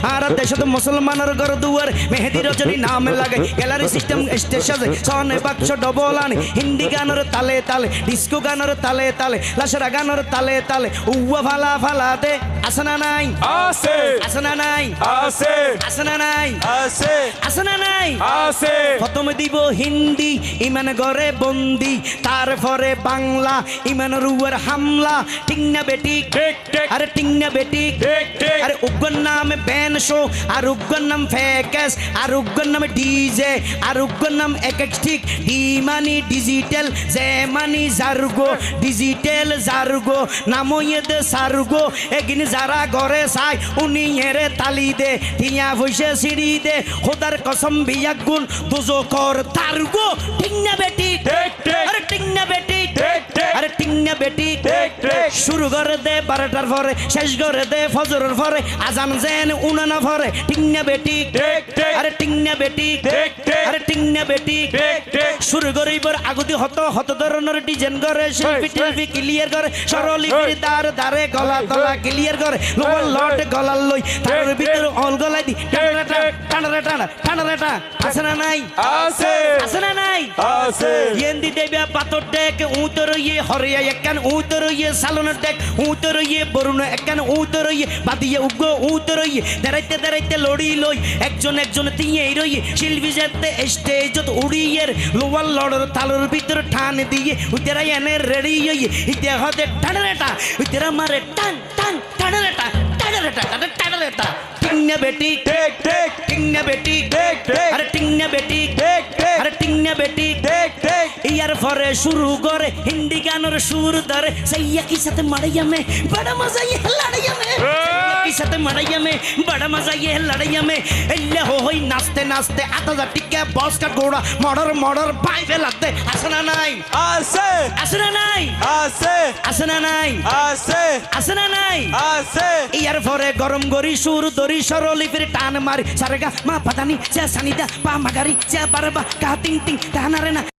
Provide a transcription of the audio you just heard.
আর দেশত মুসলমানের ঘর দুয়ার মেহেদি রজনী নাম লাগে গ্যালারি সিস্টেম স্টেশন সনে বাক্স ডবল আনি হিন্দি গানের তালে তালে ডিস্কো গানের তালে তালে লাশরা গানের তালে তালে উয়া ফালা ফালা দে আসনা নাই আছে আসনা নাই আছে আসনা নাই আছে আসনা নাই আছে প্রথমে দিব হিন্দি ইমান ঘরে বন্দি তারপরে বাংলা ইমানের উপর হামলা ঠিক না বেটি ঠিক ঠিক আরে ঠিক না বেটি ঠিক ঠিক আরে উগ্র নাম ব্যান শো আর উগ্র নাম ফেকেস আর উগ্র নাম ডিজে আর উগ্র নাম একেকটিক ডি মানি ডিজিটাল জে মানি জার্গো ডিজিটাল জার্গো নামইয়েদ সার্গো এগিন যারা ঘরে চাই উনি এরে তালি দে টিয়া ভইসে সিঁড়ি দে খোদার কসম বিয়াক গুণ দুজো কর তার্গো ঠিক না বেটি ঠিক ঠিক আরে ঠিক না বেটি ঠিক ঠিক আরে ঠিক না বেটি ঠিক ঠিক শুরু করে দে 12টার পরে শেষ করে দে ফজরের পরে আজান যেন উনানা পরে ঠিক না বেটি ঠিক ঠিক আরে ঠিক না বেটি ঠিক ঠিক আরে ঠিক না বেটি ঠিক ঠিক শুরু করে এবার আগুতি হত হত ধরনের ডিজাইন করে শিল্পী টিল্পি ক্লিয়ার করে সরলিপির দার দারে গলা তলা ক্লিয়ার করে লোয়ার লট গলার লই তার ভিতরে অল গলাই দি টানাটা টানাটা টানাটা আছে না নাই আছে আছে না নাই আছে येंदी देव्या पातो टेक ऊतर ये हरिया एकन ऊतर ये सालोन टेक ऊतर ये बरुण एकन ऊतर ये बादिये उगो ऊतर ये दराइते दराइते लोड़ी लोई একজন একজন তিয়ে রই শিল্পী যেতে স্টেজত উড়িয়ের লোয়ার লড়র তালর ভিতর ঠান দিয়ে উতেরা এনে রেডি হই ইতে হতে টানরেটা উতেরা মারে টান টান টানরেটা টানরেটা টানরেটা টিংনা বেটি ঠিক ঠিক টিংনা বেটি ঠিক ঠিক আরে টিংনা বেটি ঠিক ঠিক আরে টিংনা বেটি ঠিক ঠিক ইয়ার পরে শুরু করে হিন্দি গানের সুর ধরে সैया की साथ मड़ैया में बड़ा मजा ये लड़ैया में सैया की साथ मड़ैया में बड़ा मजा ये लड़ैया में एल्ले हो होई नाचते नाचते आता जा टिके बॉस का घोड़ा मर्डर मर्डर भाई फैलाते আসনা নাই আছে আসনা নাই আছে আসনা নাই আছে আসনা নাই আছে ইয়ার পরে গরম গরি সুর দরি সরলিপির টান মারি সারেগা মা পাতানি চা সানিদা পা মাগারি চা বারবা কা টিং টিং টানারে না